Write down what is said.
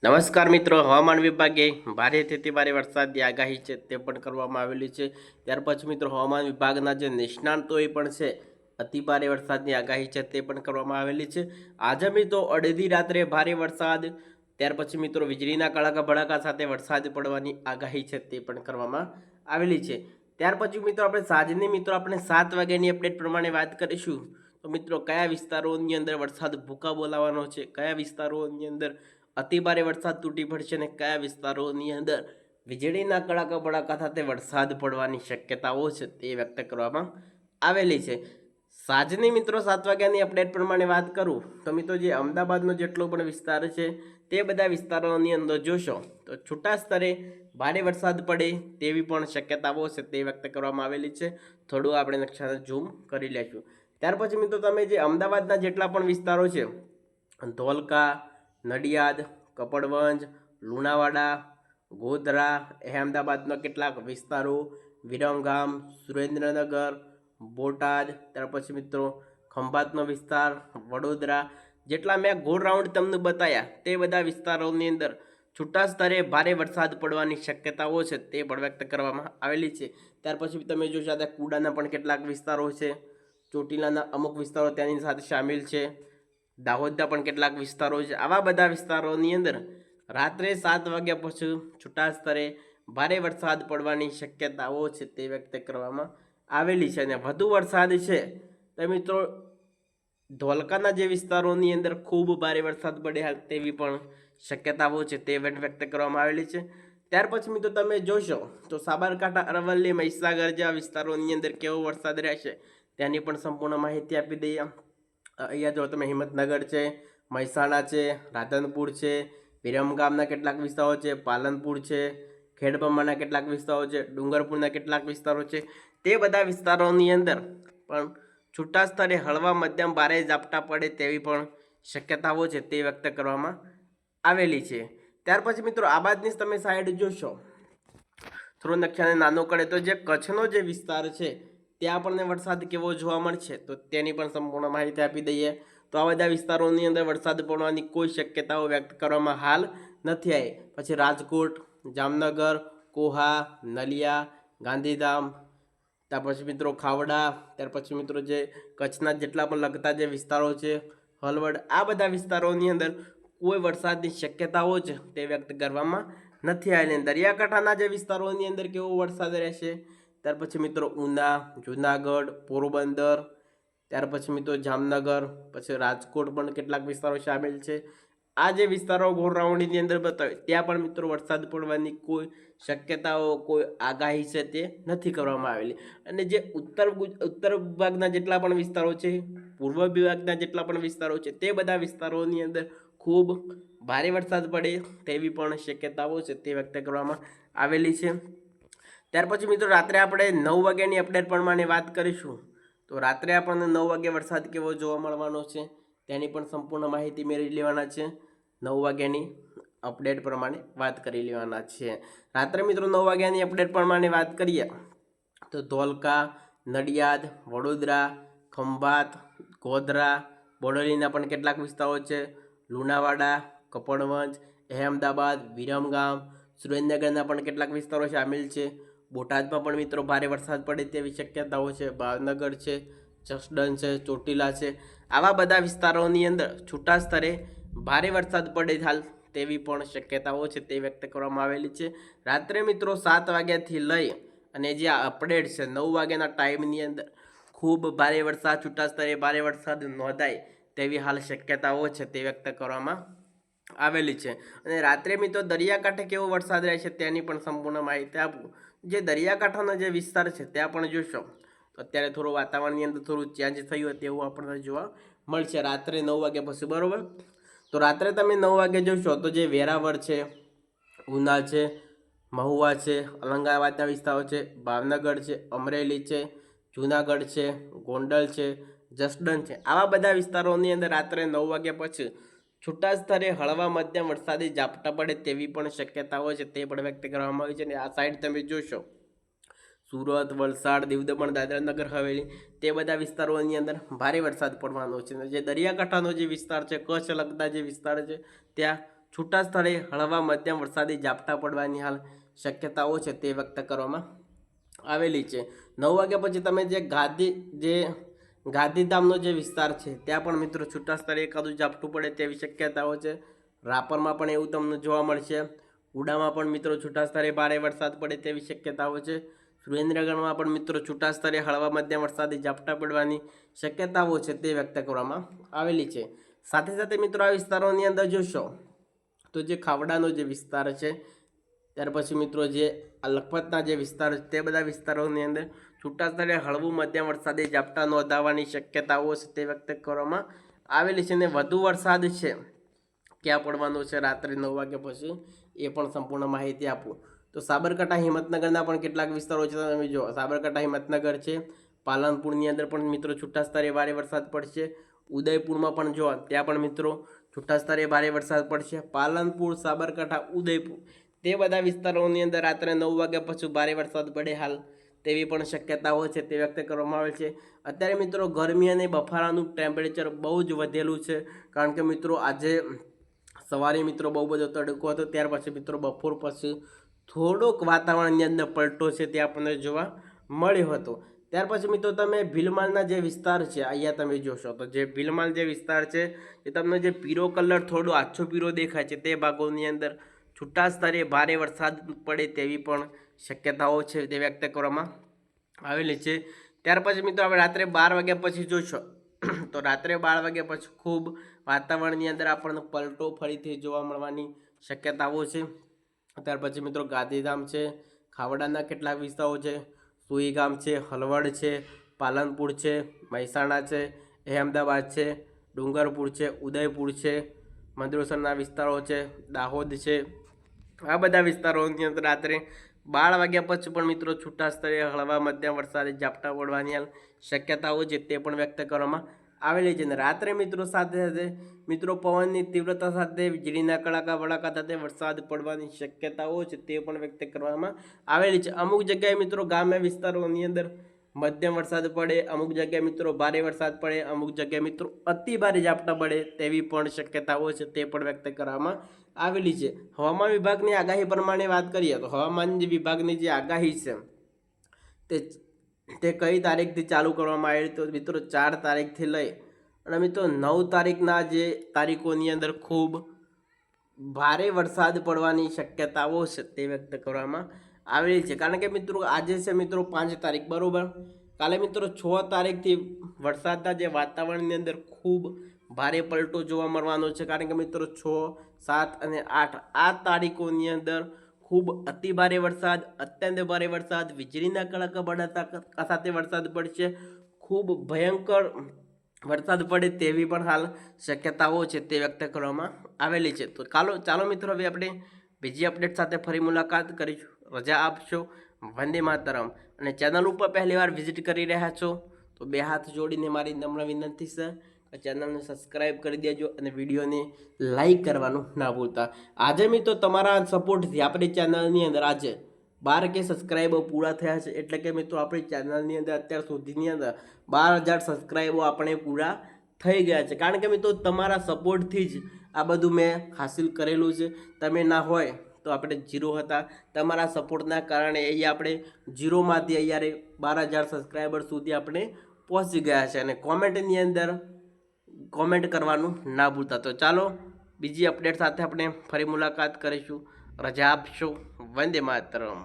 નમસ્કાર મિત્રો, હવામાન વિભાગે ભારેથી ભારે વરસાદની આગાહી છે તે પણ કરવામાં આવેલી છે. ત્યાર પછી મિત્રો હવામાન વિભાગના જે નિષ્ણાંતો એ પણ છે અતિ ભારે વરસાદની આગાહી છે તે પણ કરવામાં આવેલી છે. આજે મિત્રો અડધી રાત્રે ભારે વરસાદ, ત્યાર પછી મિત્રો વીજળીના કડાકા ભડાકા સાથે વરસાદ પડવાની આગાહી છે તે પણ કરવામાં આવેલી છે. ત્યાર પછી મિત્રો આપણે સાંજની મિત્રો આપણે 7 વાગ્યાની અપડેટ પ્રમાણે વાત કરીશું. તો મિત્રો કયા વિસ્તારોની અંદર વરસાદ ભૂકા બોલાવવાનો છે, કયા વિસ્તારોની અંદર અતિ ભારે વરસાદ તૂટી પડશે અને કયા વિસ્તારોની અંદર વીજળીના કડાકા ભડાકા સાથે વરસાદ પડવાની શક્યતાઓ છે તે વ્યક્ત કરવામાં આવેલી છે. સાંજની મિત્રો 7 વાગ્યાની અપડેટ પ્રમાણે વાત કરું તો મિત્રો જે અમદાવાદનો જેટલો પણ વિસ્તાર છે તે બધા વિસ્તારોની અંદર જોશો તો છૂટા સ્તરે ભારે વરસાદ પડે તેવી પણ શક્યતાઓ છે તે વ્યક્ત કરવામાં આવેલી છે. થોડું આપણે નકશાને ઝૂમ કરી લઈશું. ત્યાર પછી મિત્રો તમે જે અમદાવાદના જેટલા પણ વિસ્તારો છે, ધોલકા, નડિયાદ, કપડવંજ, લુણાવાડા, ગોધરા, અહેમદાબાદના કેટલાક વિસ્તારો, વિરમગામ, સુરેન્દ્રનગર, બોટાદ, ત્યાર પછી મિત્રો ખંભાતનો વિસ્તાર, વડોદરા, જેટલા મેં ગોળ રાઉન્ડ તમને બતાવ્યા તે બધા વિસ્તારોની અંદર છૂટા સ્તરે ભારે વરસાદ પડવાની શક્યતાઓ છે તે પણ વ્યક્ત કરવામાં આવેલી છે. ત્યાર પછી તમે જોશો ત્યાં કુડાના પણ કેટલાક વિસ્તારો છે, ચોટીલાના અમુક વિસ્તારો તેની સાથે સામેલ છે, દાહોદના પણ કેટલાક વિસ્તારો છે. આવા બધા વિસ્તારોની અંદર રાત્રે 7 વાગ્યા પછી છૂટા સ્તરે ભારે વરસાદ પડવાની શક્યતાઓ છે તે વ્યક્ત કરવામાં આવેલી છે. અને વધુ વરસાદ છે તો મિત્રો ધોલકાના જે વિસ્તારોની અંદર ખૂબ ભારે વરસાદ પડે તેવી પણ શક્યતાઓ છે તે વ્યક્ત કરવામાં આવેલી છે. ત્યાર પછી મિત્રો તમે જોશો તો સાબરકાંઠા, અરવલ્લી, મહીસાગર જેવા વિસ્તારોની અંદર કેવો વરસાદ રહેશે તેની પણ સંપૂર્ણ માહિતી આપી દઈએ. અહીંયા જો તમે હિંમતનગર છે, મહેસાણા છે, રાધનપુર છે, વિરમગામના કેટલાક વિસ્તારો છે, પાલનપુર છે, ખેડબ્રહ્માના કેટલાક વિસ્તારો છે, ડુંગરપુરના કેટલાક વિસ્તારો છે, તે બધા વિસ્તારોની અંદર પણ છૂટા સ્તરે હળવા મધ્યમ ભારે ઝાપટા પડે તેવી પણ શક્યતાઓ છે તે વ્યક્ત કરવામાં આવેલી છે. ત્યાર પછી મિત્રો આ બાજની તમે સાઈડ જોશો, થોડો નકશાને નાનો કરે તો જે કચ્છનો જે વિસ્તાર છે ત્યાં આપણને વરસાદ કેવો જોવા મળશે તો તેની પણ સંપૂર્ણ માહિતી આપી દઈએ. તો આ બધા વિસ્તારોની અંદર વરસાદ પડવાની કોઈ શક્યતાઓ વ્યક્ત કરવામાં હાલ નથી આવી. પછી રાજકોટ, જામનગર, કોહા, નલિયા, ગાંધીધામ, ત્યાર પછી મિત્રો ખાવડા, ત્યાર પછી મિત્રો જે કચ્છના જેટલા પણ લગતા જે વિસ્તારો છે, હલવડ, આ બધા વિસ્તારોની અંદર કોઈ વરસાદની શક્યતાઓ છે તે વ્યક્ત કરવામાં નથી આવેલી. દરિયાકાંઠાના જે વિસ્તારોની અંદર કેવો વરસાદ રહેશે, ત્યાર પછી મિત્રો ઉના, જુનાગઢ, પોરબંદર, ત્યાર પછી મિત્રો જામનગર, પછી રાજકોટ પણ કેટલાક વિસ્તારો સામેલ છે. આ જે વિસ્તારો ગોળ રાઉન્ડની અંદર બતાવે ત્યાં પણ મિત્રો વરસાદ પડવાની કોઈ શક્યતાઓ, કોઈ આગાહી છે તે નથી કરવામાં આવેલી. અને જે ઉત્તર વિભાગના જેટલા પણ વિસ્તારો છે, પૂર્વ વિભાગના જેટલા પણ વિસ્તારો છે તે બધા વિસ્તારોની અંદર ખૂબ ભારે વરસાદ પડે તેવી પણ શક્યતાઓ છે તે વ્યક્ત કરવામાં આવેલી છે. ત્યાર પછી મિત્રો રાત્રે આપણે 9 વાગ્યાની અપડેટ પ્રમાણે વાત કરીશું. તો રાત્રે આપણને 9 વાગે વરસાદ કેવો જોવા મળવાનો છે તેની પણ સંપૂર્ણ માહિતી મેળવી લેવાના છે. 9 વાગ્યાની અપડેટ પ્રમાણે વાત કરી લેવાના છે. રાત્રે મિત્રો 9 વાગ્યાની અપડેટ પ્રમાણે વાત કરીએ તો ધોલકા, નડિયાદ, વડોદરા, ખંભાત, ગોધરા, બોડેલીના પણ કેટલાક વિસ્તારો છે, લુણાવાડા, કપડવંજ, અહેમદાબાદ, વિરમગામ, સુરેન્દ્રનગરના પણ કેટલાક વિસ્તારો સામેલ છે. બોટાદમાં પણ મિત્રો ભારે વરસાદ પડે તેવી શક્યતાઓ છે. ભાવનગર છે, જસદણ છે, ચોટીલા છે, આવા બધા વિસ્તારોની અંદર છૂટા સ્તરે ભારે વરસાદ પડે હાલ તેવી પણ શક્યતાઓ છે તે વ્યક્ત કરવામાં આવેલી છે. રાત્રે મિત્રો 7 વાગ્યાથી લઈ અને જે આ અપડેટ છે 9 વાગ્યાના ટાઈમની અંદર ખૂબ ભારે વરસાદ, છૂટા સ્તરે ભારે વરસાદ નોંધાય તેવી હાલ શક્યતાઓ છે તે વ્યક્ત કરવામાં આવેલી છે. અને રાત્રે મિત્રો દરિયાકાંઠે કેવો વરસાદ રહેશે તેની પણ સંપૂર્ણ માહિતી આપું. જે દરિયાકાંઠાનો જે વિસ્તાર છે ત્યાં પણ જોશો તો અત્યારે થોડું વાતાવરણની અંદર થોડું ચેન્જ થયું હોય તેવું આપણને જોવા મળશે રાત્રે 9 વાગ્યા પછી, બરાબર. તો રાત્રે તમે 9 વાગે જોશો તો જે વેરાવળ છે, ઉના છે, મહુવા છે, ઔરંગાબાદના વિસ્તારો છે, ભાવનગર છે, અમરેલી છે, જૂનાગઢ છે, ગોંડલ છે, જસદણ છે, આવા બધા વિસ્તારોની અંદર રાત્રે 9 વાગ્યા પછી છૂટા સ્તરે હળવા મધ્યમ વરસાદી ઝાપટા પડે તેવી પણ શક્યતાઓ છે તે પણ વ્યક્ત કરવામાં આવી છે. અને આ સાઈડ તમે જોશો સુરત, વલસાડ, દીવ દમણ, દાદરા નગર હવેલી, તે બધા વિસ્તારોની અંદર ભારે વરસાદ પડવાનો છે. જે દરિયાકાંઠાનો જે વિસ્તાર છે, કચ્છ લગતા જે વિસ્તાર છે ત્યાં છૂટા સ્થળે હળવા મધ્યમ વરસાદી ઝાપટા પડવાની હાલ શક્યતાઓ છે તે વ્યક્ત કરવામાં આવેલી છે. 9 વાગ્યા પછી તમે જે ગાંધીધામનો જે વિસ્તાર છે ત્યાં પણ મિત્રો છૂટા સ્થળે એકાદું ઝાપટું પડે તેવી શક્યતાઓ છે. રાપરમાં પણ એવું તમને જોવા મળશે. ઉડામાં પણ મિત્રો છૂટા સ્થળે ભારે વરસાદ પડે તેવી શક્યતાઓ છે. સુરેન્દ્રનગરમાં પણ મિત્રો છૂટા સ્થળે હળવા મધ્યમ વરસાદી ઝાપટા પડવાની શક્યતાઓ છે તે વ્યક્ત કરવામાં આવેલી છે. સાથે સાથે મિત્રો આ વિસ્તારોની અંદર જોશો તો જે ખાવડાનો જે વિસ્તાર છે, ત્યાર પછી મિત્રો જે લખપતના જે વિસ્તાર છે તે બધા વિસ્તારોની અંદર છૂટા સ્થળે હળવું મધ્યમ વરસાદી ઝાપટા નોંધાવાની શક્યતાઓ છે તે વ્યક્ત કરવામાં આવેલી છે. અને વધુ વરસાદ છે ક્યાં પડવાનો છે રાત્રે 9 વાગ્યા પછી એ પણ સંપૂર્ણ માહિતી આપું તો સાબરકાંઠા હિંમતનગરના પણ કેટલાક વિસ્તારો છે. તમે જો સાબરકાંઠા હિંમતનગર છે, પાલનપુરની અંદર પણ મિત્રો છૂટા સ્થળે ભારે વરસાદ પડશે. ઉદયપુરમાં પણ જો ત્યાં પણ મિત્રો છૂટા સ્થળે ભારે વરસાદ પડશે. પાલનપુર, સાબરકાંઠા, ઉદયપુર તે બધા વિસ્તારોની અંદર રાત્રે 9 વાગ્યા પછી ભારે વરસાદ પડે હાલ તેવી પણ શક્યતાઓ છે તે વ્યક્ત કરવામાં આવે છે. અત્યારે મિત્રો ગરમી અને બફારાનું ટેમ્પરેચર બહુ જ વધેલું છે, કારણ કે મિત્રો આજે સવારે મિત્રો બહુ બધો તડકો હતો, ત્યાર પછી મિત્રો બપોર પછી થોડોક વાતાવરણની અંદર પલટો છે તે આપણને જોવા મળ્યો હતો. ત્યાર પછી મિત્રો તમે ભીલમાલના જે વિસ્તાર છે અહીંયા તમે જોશો તો જે ભીલમાલ જે વિસ્તાર છે એ તમને જે પીળો કલર થોડો આછો પીળો દેખાય છે તે ભાગોની અંદર છૂટા સ્થળે ભારે વરસાદ પડે તેવી પણ શક્યતાઓ છે તે વ્યક્ત કરવામાં આવેલી છે. ત્યાર પછી મિત્રો આપણે રાત્રે 12 વાગ્યા પછી જોશો તો રાત્રે 12 વાગ્યા પછી ખૂબ વાતાવરણની અંદર આપણને પલટો ફરીથી જોવા મળવાની શક્યતાઓ છે. ત્યાર પછી મિત્રો ગાંધીધામ છે, ખાવડાના કેટલાક વિસ્તારો છે, સુઈગામ છે, હલવડ છે, પાલનપુર છે, મહેસાણા છે, અહેમદાબાદ છે, ડુંગરપુર છે, ઉદયપુર છે, મંદરોસરના વિસ્તારો છે, દાહોદ છે, આ બધા વિસ્તારોની અંદર રાત્રે 12 વાગ્યા પછી પણ મિત્રો છૂટા સ્થળે હળવા મધ્યમ વરસાદી ઝાપટા પડવાની હાલ શક્યતાઓ છે તે પણ વ્યક્ત કરવામાં આવેલી છે. અને રાત્રે મિત્રો સાથે સાથે મિત્રો પવનની તીવ્રતા સાથે વીજળીના કડાકા ભડાકા સાથે વરસાદ પડવાની શક્યતાઓ છે તે પણ વ્યક્ત કરવામાં આવેલી છે. અમુક જગ્યાએ મિત્રો ગ્રામ્ય વિસ્તારોની અંદર મધ્યમ વરસાદ પડે, અમુક જગ્યાએ મિત્રો ભારે વરસાદ પડે, અમુક જગ્યાએ મિત્રો અતિ ભારે ઝાપટા પડે તેવી પણ શક્યતાઓ છે તે પણ વ્યક્ત કરવામાં આવેલી છે. હવામાન વિભાગની આગાહી પ્રમાણે વાત કરીએ તો હવામાન વિભાગની જે આગાહી છે તે કઈ તારીખથી ચાલુ કરવામાં આવેલી તો મિત્રો 4 તારીખથી લઈ અને મિત્રો 9 તારીખના જે તારીખોની અંદર ખૂબ ભારે વરસાદ પડવાની શક્યતાઓ છે તે વ્યક્ત કરવામાં આવેલી છે. કારણ કે મિત્રો આજે છે મિત્રો 5 તારીખ બરોબર, કાલે મિત્રો 6 તારીખથી વરસાદના જે વાતાવરણની અંદર ખૂબ ભારે પલટો જોવા મળવાનો છે. કારણ કે મિત્રો 6, 7 અને 8 આ તારીખોની અંદર ખૂબ અતિ ભારે વરસાદ, અત્યંત ભારે વરસાદ, વીજળીના કડાકા ભડાકા સાથે વરસાદ પડશે, ખૂબ ભયંકર વરસાદ પડે તેવી પણ હાલ શક્યતાઓ છે તે વ્યક્ત કરવામાં આવેલી છે. તો ચાલો મિત્રો હવે આપણે બીજી અપડેટ સાથે ફરી મુલાકાત કરીશું. રજા આપશો. વંદે માતરમ. અને ચેનલ ઉપર પહેલીવાર વિઝિટ કરી રહ્યા છો તો 2 હાથ જોડીને મારી નમ્ર વિનંતી છે ચેનલને સબસ્ક્રાઈબ કરી દેજો અને વિડીયોને લાઈક કરવાનું ના ભૂલતા. આજે મિત્રો તમારા સપોર્ટથી આપણી ચેનલની અંદર આજે 12K સબસ્ક્રાઈબર પૂરા થયા છે. એટલે કે મિત્રો આપણી ચેનલની અંદર અત્યાર સુધીની અંદર 12,000 સબસ્ક્રાઈબર આપણે પૂરા થઈ ગયા છે. કારણ કે મિત્રો તમારા સપોર્ટથી જ આ બધું મેં હાસિલ કરેલું છે. તમે ના હોય તો આપણે 0 હતા. તમારા સપોર્ટના કારણે અહીંયા આપણે 0માંથી અહીંયા 12,000 સબસ્ક્રાઈબર સુધી આપણે પહોંચી ગયા છે. અને કોમેન્ટની અંદર કોમેન્ટ કરવાનું ના ભૂલતા. તો ચાલો બીજી અપડેટ સાથે આપણે ફરી મુલાકાત કરીશું. રજા આપશો. વંદે માતરમ.